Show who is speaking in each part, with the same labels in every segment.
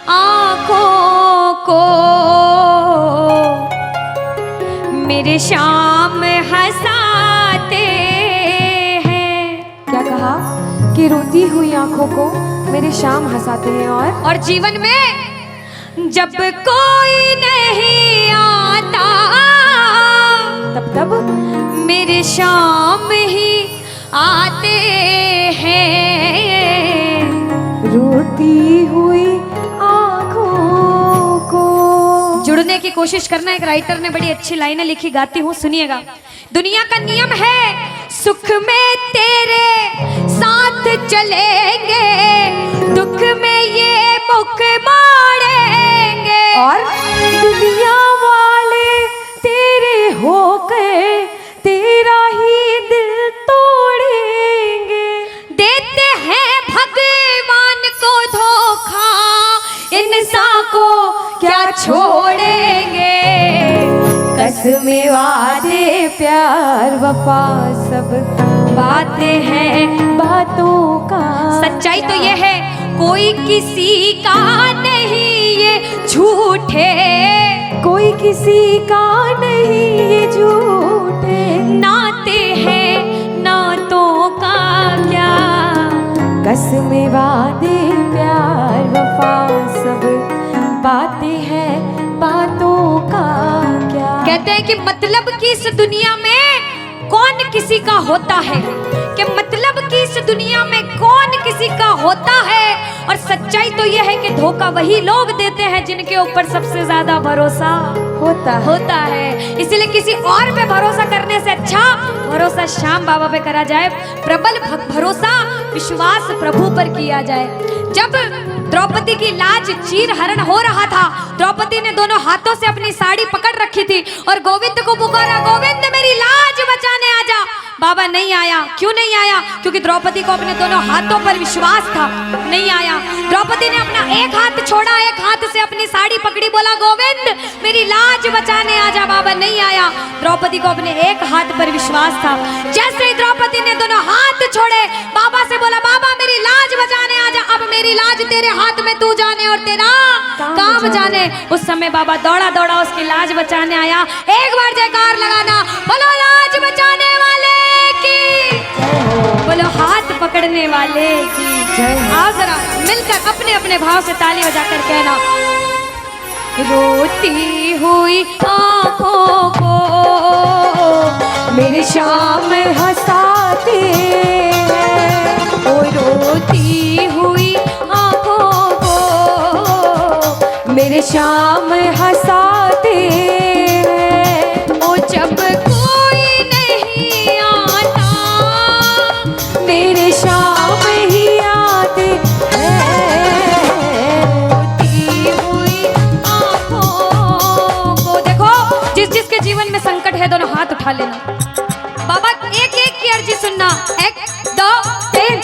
Speaker 1: आँखों को मेरे शाम हंसाते हैं।
Speaker 2: क्या कहा कि रोती हुई आंखों को मेरे शाम हंसाते हैं।
Speaker 1: और जीवन में जब कोई नहीं आता
Speaker 2: तब
Speaker 1: मेरे शाम ही आते हैं।
Speaker 2: रोती हुई आंखों को।
Speaker 1: जुड़ने की कोशिश करना। एक राइटर ने बड़ी अच्छी लाइनें लिखी, गाती हूँ, सुनिएगा। दुनिया का नियम है सुख में तेरे साथ चलेंगे, दुख में ये मुख मोड़ेंगे।
Speaker 2: और दुनिया वाले तेरे होकर तेरा ही दिल तोड़ेंगे।
Speaker 1: देते हैं भगवान को धोखा, इंसान को क्या छोड़ेंगे।
Speaker 2: कसमें वादे प्यार वफा सब बातें हैं बातों का।
Speaker 1: सच्चाई तो ये है कोई किसी का नहीं ये झूठे,
Speaker 2: कोई किसी का नहीं ये झूठे।
Speaker 1: नाते हैं नातों का क्या।
Speaker 2: कसमें वादे प्यार वफा सब बातें हैं बातों का क्या।
Speaker 1: कहते हैं कि मतलब की इस दुनिया में कौन किसी का होता है, कि मतलब कि इस दुनिया में कौन किसी का होता है। और सच्चाई तो यह है कि धोखा वही लोग देते हैं जिनके ऊपर सबसे ज्यादा भरोसा होता है। इसलिए किसी और पे भरोसा करने से अच्छा भरोसा श्याम बाबा पे करा जाए। प्रबल भरोसा विश्वास प्रभु पर किया जाए। जब द्रौपदी की लाज चीर हरण हो रहा था, द्रौपदी ने दोनों हाथों से अपनी साड़ी पकड़ रखी थी और गोविंद को पुकारा, गोविंद मेरी लाज बचाने आजा। बाबा नहीं आया। क्यों नहीं आया? क्योंकि द्रौपदी को अपने दोनों हाथों पर विश्वास था। नहीं आया। द्रौपदी ने अपना एक हाथ छोड़ा, एक हाथ से अपनी साड़ी पकड़ी, बोला गोविंद मेरी लाज बचाने आजा। बाबा नहीं आया। द्रौपदी को अपने एक हाथ पर विश्वास था। जैसे ही द्रौपदी ने दोनों हाथ छोड़े, बाबा से बोला बाबा मेरी लाज बचाने आजा। अब मेरी लाज तेरे हाथ में, तू जाने और तेरा काम जाने। उस समय बाबा दौड़ा दौड़ा उसकी लाज बचाने आया। एक बार जयकार लगाना, बोलो लाज बचाने वाले की, बोलो हाथ पकड़ने वाले की। आओ जरा मिलकर अपने अपने भाव से ताली बजाकर कहना, रोती हुई आँखों को
Speaker 2: मेरे शाम हंसाते हैं।
Speaker 1: ओ रोती हुई आँखों को
Speaker 2: मेरे शाम हंसाते हैं।
Speaker 1: ओ जब कोई नहीं आता
Speaker 2: मेरे शाम ही आते हैं।
Speaker 1: रोती हुई आँखों को। देखो जिस जिसके जीवन में संकट है दोनों हाथ उठा लेना। बाबा एक एक की अर्जी सुनना। 1 2 3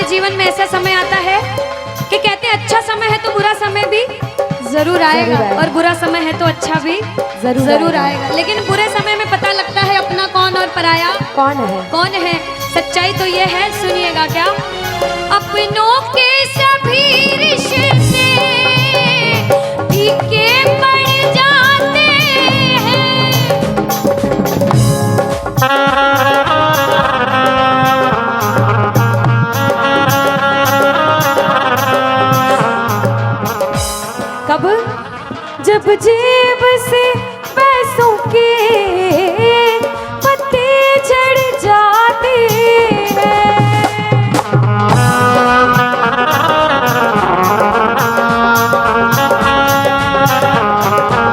Speaker 1: जीवन में ऐसा समय आता है कि कहते हैं अच्छा समय है तो बुरा समय भी जरूर आएगा, और बुरा समय है तो अच्छा भी जरूर आएगा। लेकिन बुरे समय में पता लगता है अपना कौन और पराया कौन है। सच्चाई तो ये है, सुनिएगा क्या, अपनों के सभी रिश्ते फीके पड़ जाते हैं।
Speaker 2: कब? जब जेब से पैसों के पत्ते झड़ जाते हैं।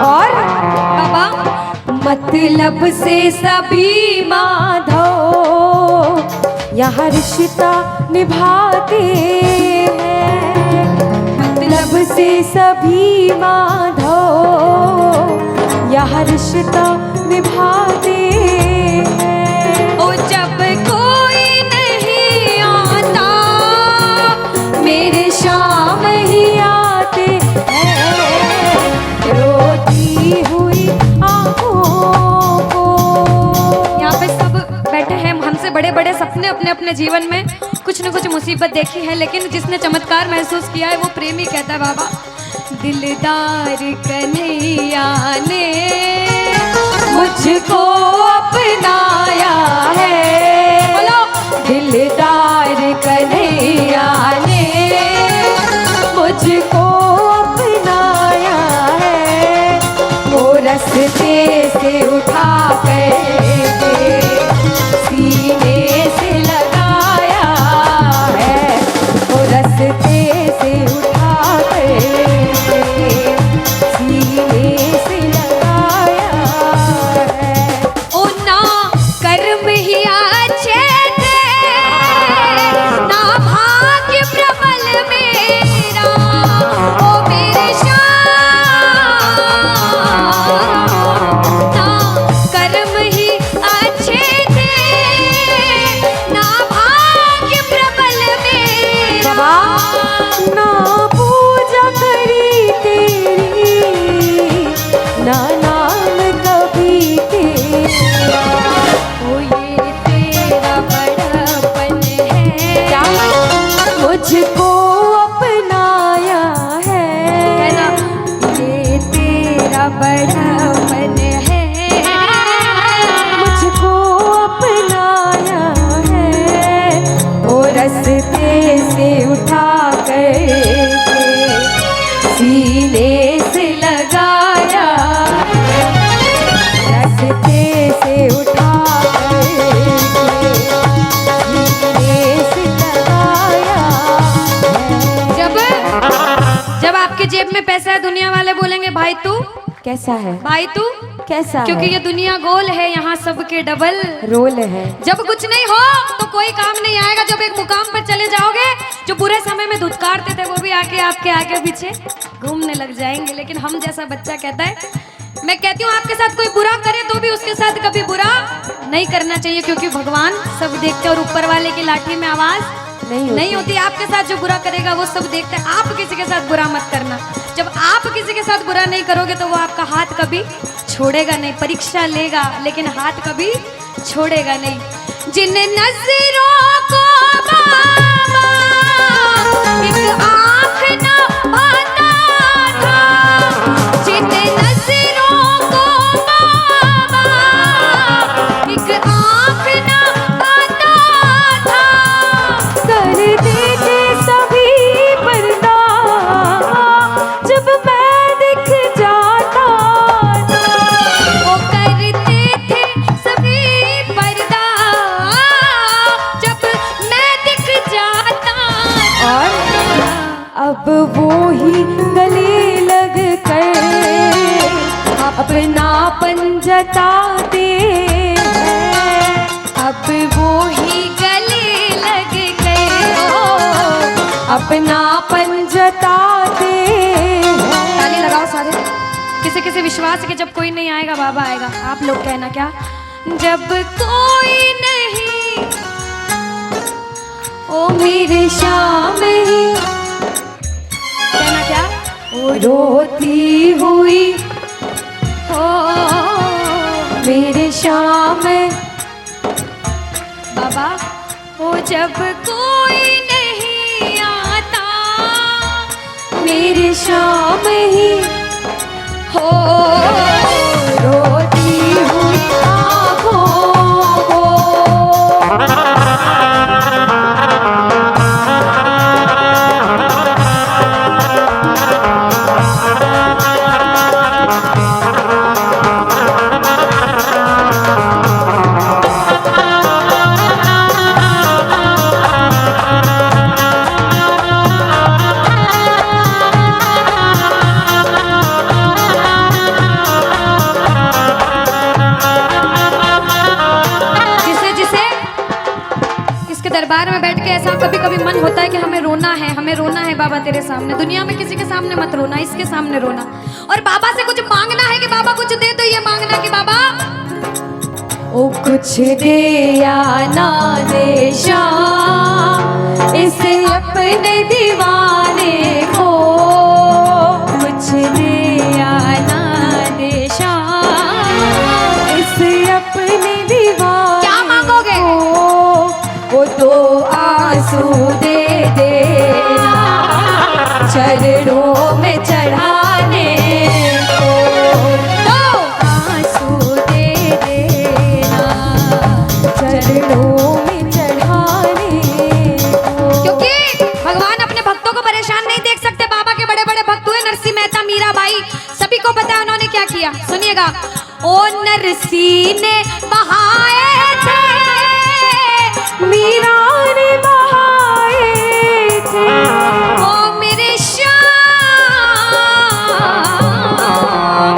Speaker 2: और
Speaker 1: बाबा
Speaker 2: मतलब से सभी माधो यहाँ रिश्ता निभाते हैं, मतलब से सभी माधो यहाँ रिश्ता निभाते हैं।
Speaker 1: ओ जब कोई नहीं आता
Speaker 2: मेरे शाम ही आते हैं, रोती हुई आँखों को।
Speaker 1: यहाँ पे सब बैठे हैं, हमसे बड़े बड़े सपने अपने अपने जीवन में कुछ न कुछ मुसीबत देखी है, लेकिन जिसने चमत्कार महसूस किया है वो प्रेमी कहता है बाबा, दिलदार कन्हैया ने
Speaker 2: मुझको अपनाया है,
Speaker 1: बोलो
Speaker 2: दिलदार कन्हैया ने मुझको अपनाया है, वो रस्ते से उठा कर सीने से लगाया है, वो रस्ते से उठा कर सीने से लगाया है।
Speaker 1: ओ ना कर्म ही अच्छे थे, ना भाग्य प्रबल मेरा, ओ मेरे शाम, ना कर्म ही अच्छे थे, ना भाग्य प्रबल मेरा।
Speaker 2: ना पूजा करी तेरी, ना नाम कभी तेरा,
Speaker 1: ओ ये तेरा बड़पन है,
Speaker 2: क्या मुझको अपनाया
Speaker 1: है ना,
Speaker 2: है,
Speaker 1: ये तेरा बड़पन है,
Speaker 2: मुझको अपनाया है, वो रस्ते से उठा कर सीने से लगाया, रस्ते से उठा कर सीने से लगाया है।
Speaker 1: जब आपके जेब में पैसा है, दुनिया वाले बोलेंगे भाई तू,
Speaker 2: कैसा है,
Speaker 1: भाई तू,
Speaker 2: कैसा
Speaker 1: क्योंकि
Speaker 2: है?
Speaker 1: ये दुनिया गोल है, यहाँ सबके डबल।
Speaker 2: रोल है।
Speaker 1: जब कुछ नहीं हो तो कोई काम नहीं आएगा, जब एक मुकाम पर चले जाओगे, जो बुरे समय में धुतकारते थे वो भी आके आपके आगे पीछे घूमने लग जाएंगे। लेकिन हम जैसा बच्चा कहता है, मैं कहती हूँ आपके साथ कोई बुरा करे तो भी उसके साथ कभी बुरा नहीं करना चाहिए, क्योंकि भगवान सब देखते हैं और ऊपर वाले की लाठी में आवाज नहीं होती। आपके साथ जो बुरा करेगा वो सब देखते हैं। आप किसी के साथ बुरा मत करना। जब आप किसी के साथ बुरा नहीं करोगे तो वो आपका हाथ कभी छोड़ेगा नहीं। परीक्षा लेगा लेकिन हाथ कभी छोड़ेगा नहीं। जिन नजरों को बाबा एक आँख न पाता था, जिन नजरों को बाबा एक आँख न पाता था,
Speaker 2: कर देते सभी पर्दा जब मैं दिख जाता था।
Speaker 1: वो करते थे सभी पर्दा जब मैं दिख जाता था।
Speaker 2: और अब वो ही गले लग कर अपनापन जताते हैं।
Speaker 1: अब वो ही गले लग गए,
Speaker 2: अपनापन जताते हैं।
Speaker 1: ताली लगाओ सारे। किसी किसी विश्वास के जब कोई नहीं आएगा बाबा आएगा। आप लोग कहना क्या? जब कोई नहीं
Speaker 2: ओ मेरे शाम ही
Speaker 1: कहना क्या?
Speaker 2: ओ रोती हुई
Speaker 1: हो
Speaker 2: मेरे शाम
Speaker 1: बाबा हो जब कोई नहीं आता
Speaker 2: मेरे शाम ही
Speaker 1: हो
Speaker 2: रोती हुई आँखों को।
Speaker 1: दरबार में बैठ के ऐसा कभी कभी मन होता है कि हमें रोना है बाबा तेरे सामने। दुनिया में किसी के सामने मत रोना, इसके सामने रोना। और बाबा से कुछ मांगना है कि बाबा कुछ दे, तो ये मांगना कि बाबा
Speaker 2: ओ कुछ दे या ना दे श्याम इस अपने दीवाने को, कुछ दे या ना दे श्याम इस अपने दीवाने।
Speaker 1: क्या मांगोगे?
Speaker 2: वो दो आंसू दे देना चरणों में चढ़ाने को,
Speaker 1: दो
Speaker 2: आंसू दे देना चरणों में चढ़ाने को।
Speaker 1: क्योंकि भगवान अपने भक्तों को परेशान नहीं देख सकते। बाबा के बड़े बड़े भक्त हुए नरसिंह मेहता, मीराबाई, सभी को पता है उन्होंने क्या किया। सुनिएगा। ओ नरसिंह ने बहाए थे,
Speaker 2: मीरा ने बहाए थे,
Speaker 1: ओ मेरे श्याम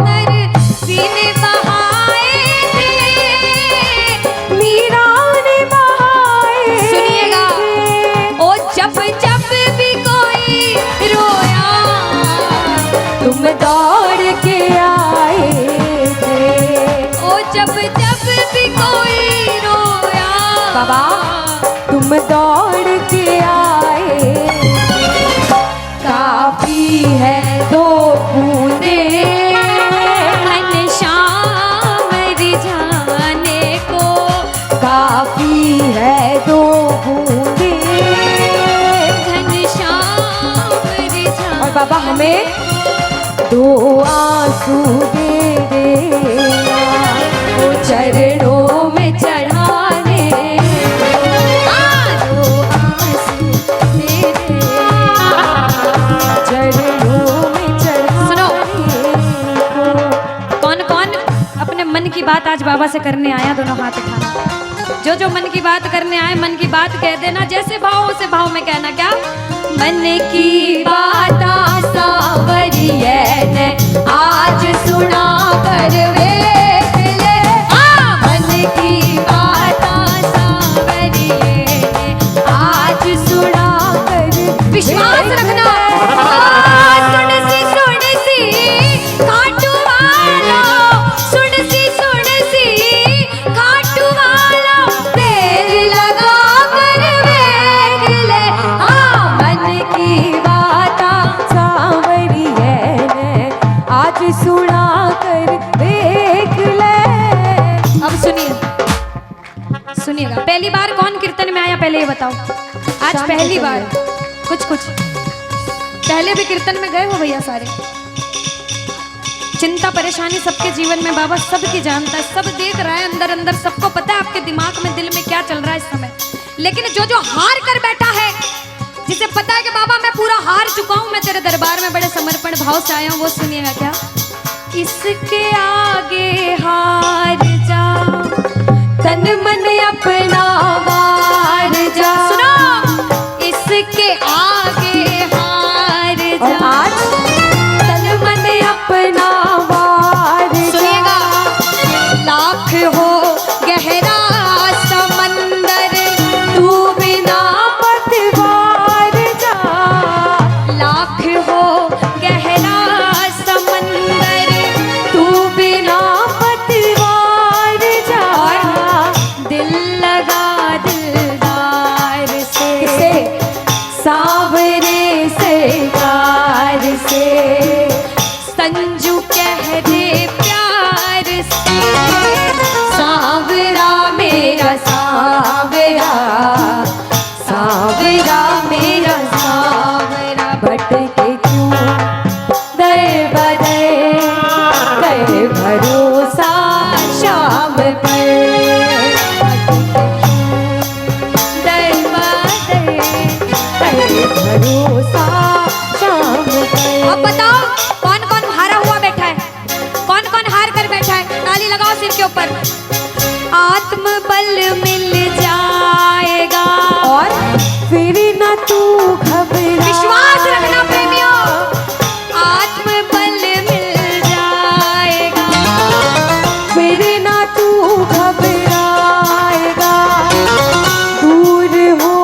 Speaker 1: नरसिंह ने बहाए थे,
Speaker 2: मीरा ने बहाए।
Speaker 1: सुनिएगा। ओ जब जब भी कोई रोया
Speaker 2: तुम दौड़ के आए थे,
Speaker 1: ओ जब जब भी कोई रोया
Speaker 2: बाबा तुम दौड़ के आए। काफी है दो बूंदे
Speaker 1: घनश्याम रिझाने को,
Speaker 2: काफी है दो बूंदे।
Speaker 1: घनश्याम रिझाने।
Speaker 2: और बाबा हमें दो आंसू दे देना वो चरणों में चढ़ाने को, दो आंसू दे देना चरणों में चढ़ाने को।
Speaker 1: कौन कौन अपने मन की बात आज बाबा से करने आया? दोनों हाथ उठाना। जो जो मन की बात करने आए, मन की बात कह देना। जैसे भाव उसे भाव में कहना। क्या? मन की बात सावरिये ने आज सुना कर वेख ले। मन की बात सावरिये ने आज सुना कर। विश्वास रखना। सुन सी खाटू वाला, सुन सी खाटू वाला, तेल लगा कर वेख ले। मन की बात
Speaker 2: सावरिये ने आज सुना कर देख ले।
Speaker 1: अब सुनिएगा। पहली बार कौन कीर्तन में आया पहले ये बताओ। आज
Speaker 2: शाम
Speaker 1: पहली
Speaker 2: को
Speaker 1: बार। कुछ पहले भी कीर्तन में गए हो भैया सारे? चिंता परेशानी सबके जीवन में बाबा सबकी जानता है, सब देख रहा है अंदर अंदर, सबको पता है आपके दिमाग में दिल में क्या चल रहा है इस समय। लेकिन जो हार कर बैठा है, जिसे पता है कि बाबा मैं पूरा हार चुका हूं, मैं तेरे दरबार में बड़े समर्पण भाव से आया हूं, वो सुनिएगा। क्या? इसके आगे हार जा,
Speaker 2: तन मन अपना वार जा।
Speaker 1: सुनो। इसके आगे हार
Speaker 2: और
Speaker 1: जा।
Speaker 2: आज तन मन अपना वार जा।
Speaker 1: सुनिएगा। लाख हो गहरा समंदर,
Speaker 2: तू बिना पतवार जा।
Speaker 1: लाख हो गहरा समंदर,
Speaker 2: तू बिना पतवार जा।
Speaker 1: दिल लगा दिलदार से,
Speaker 2: सावरे सरकार से।
Speaker 1: संजू कह दे प्यार से,
Speaker 2: सावरा मेरा सावरा, सावरा मेरा सावरा। भटके क्यों दर बदर, कर भरोसा शाम पर।
Speaker 1: दर बदर।
Speaker 2: कर भरोसा शाम पर।
Speaker 1: अब बताओ कौन कौन हारा हुआ बैठा है? कौन कौन हार कर बैठा है? ताली लगाओ सिर के ऊपर। आत्मबल मिल जाएगा
Speaker 2: और फिर न तू घबरा।
Speaker 1: विश्वास रखना प्रेमियों। आत्मबल मिल जाएगा,
Speaker 2: फिर न तू घबराएगा। दूर हो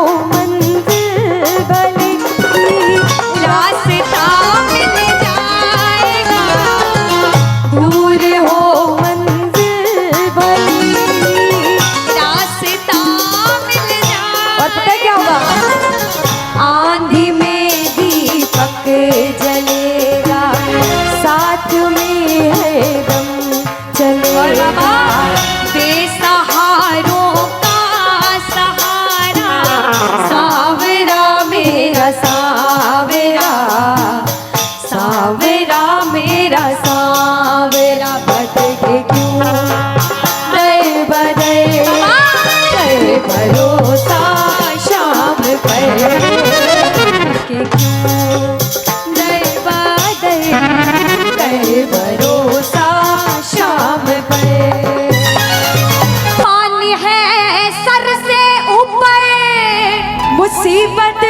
Speaker 2: मुसीबत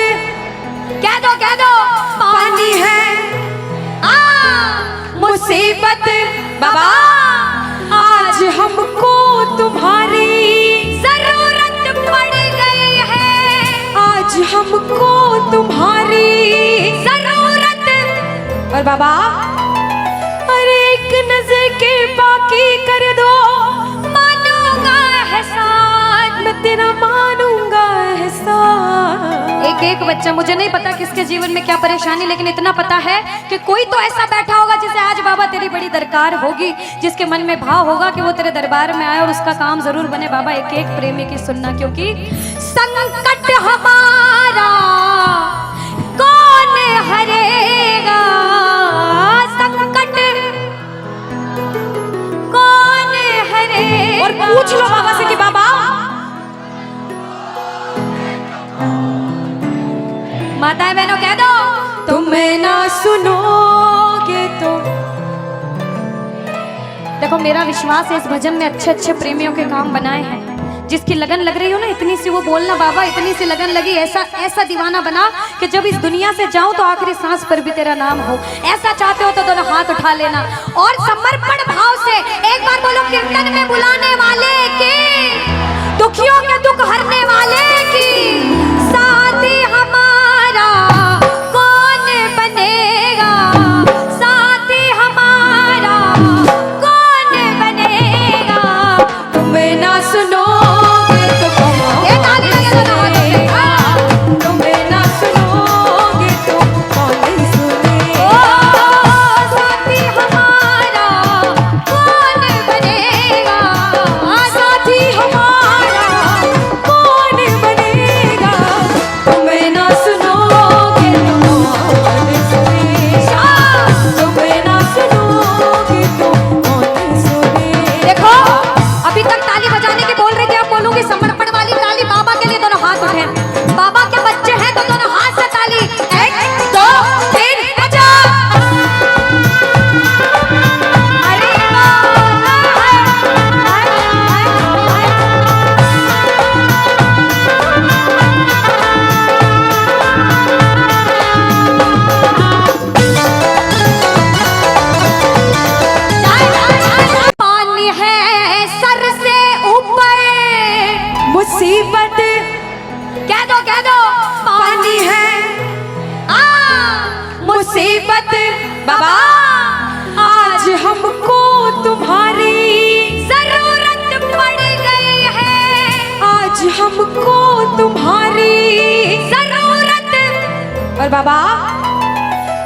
Speaker 1: कह दो
Speaker 2: पानी है, मुसीबत बाबा आज हमको तुम्हारी
Speaker 1: जरूरत पड़ गई है,
Speaker 2: आज हमको तुम्हारी
Speaker 1: जरूरत।
Speaker 2: और बाबा अरे एक नजर के बाकी कर दो,
Speaker 1: मानूंगा एहसान,
Speaker 2: मैं तेरा मानूंगा एहसान।
Speaker 1: एक बच्चा, मुझे नहीं पता किसके जीवन में क्या परेशानी, लेकिन इतना पता है कि कोई तो ऐसा बैठा होगा जिसे आज बाबा तेरी बड़ी दरकार होगी, जिसके मन में भाव होगा कि वो तेरे दरबार में आए और उसका काम जरूर बने। बाबा एक एक प्रेमी की सुनना, क्योंकि संकट हमारा कौन हरेगा, संकट कौन हरेगा।
Speaker 2: और पूछ लो बाबा से कि बाबा
Speaker 1: माताएं बहनों कह दो,
Speaker 2: तुम ना सुनोगे तो।
Speaker 1: देखो मेरा विश्वास है इस भजन में अच्छे अच्छे प्रेमियों के काम बनाए हैं। जिसकी लगन लग रही हो ना, इतनी सी वो बोलना बाबा, इतनी सी लगन लगी, ऐसा ऐसा दीवाना बना कि जब इस दुनिया से जाऊं तो आखिरी सांस पर भी तेरा नाम हो। ऐसा चाहते हो तो दोनों हाथ उठा लेना और समर्पण भाव से एक बार बोलो, कीर्तन में बुलाने वाले के, दुखियों के दुख हरने वाले की, साथी हमारा कौन बनेगा, साथी हमारा कौन बनेगा।
Speaker 2: तुम ना सुनोगे तो
Speaker 1: ये ताली लगे दोनों हाथ पे।
Speaker 2: तुम ना सुनोगे तो कौन सुनेगा।
Speaker 1: साथी हमारा कौन बनेगा,
Speaker 2: साथी हमारा कौन बनेगा। तुम ना सुनोगे तो कौन सुनेगा। तुम ना सुनोगे तो कौन सुनेगा।
Speaker 1: देखो अभी तक ताली बजाने की बोल रही थी, अब बोलूंगी समर्पण वाली ताली। बाबा के लिए दोनों हाथ उठे, बाबा के बच्चे हैं तो दोनों हाथ से ताली। 1 2 3 बजा। अरे पानी है सर से ऊपर,
Speaker 2: मुसीबत
Speaker 1: कह दो
Speaker 2: पानी है, मुसीबत बाबा आज हमको तुम्हारी
Speaker 1: जरूरत पड़ गई है,
Speaker 2: आज हमको तुम्हारी
Speaker 1: जरूरत।
Speaker 2: और बाबा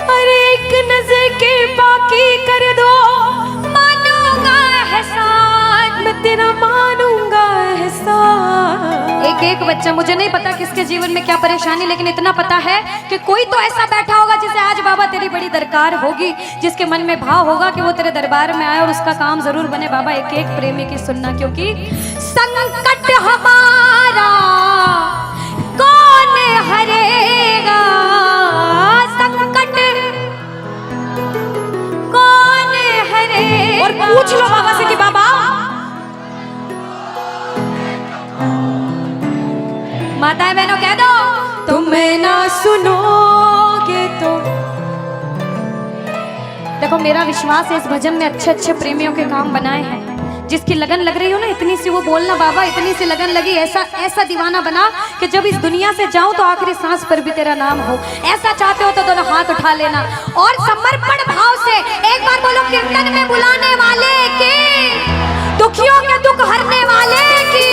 Speaker 2: अरे एक नजर के बाकी कर दो,
Speaker 1: मानूंगा एहसान,
Speaker 2: मैं तेरा मानूंगा एहसान।
Speaker 1: एक बच्चा, मुझे नहीं पता किसके जीवन में क्या परेशानी, लेकिन इतना पता है कि कोई तो ऐसा बैठा होगा जिसे आज बाबा तेरी बड़ी दरकार होगी, जिसके मन में भाव होगा कि वो तेरे दरबार में आए और उसका काम जरूर बने। बाबा एक एक प्रेमी की सुनना, क्योंकि संकट हमारा कौन हरेगा, संकट कौन हरेगा।
Speaker 2: और पूछ लो बाबा से कि बाबा
Speaker 1: माताएं बहनों कह दो,
Speaker 2: तुम ना सुनोगे तो।
Speaker 1: देखो मेरा विश्वास है इस भजन में अच्छे अच्छे प्रेमियों के काम बनाए हैं। जिसकी लगन लग रही हो ना, इतनी सी वो बोलना बाबा, इतनी सी लगन लगी, ऐसा ऐसा दीवाना बना कि जब इस दुनिया से जाऊं तो आखिरी सांस पर भी तेरा नाम हो। ऐसा चाहते हो तो दोनों हाथ उठा लेना और समर्पण भाव से एक बार बोलो, कीर्तन में बुलाने वाले के, दुखियों के दुख हरने वाले की,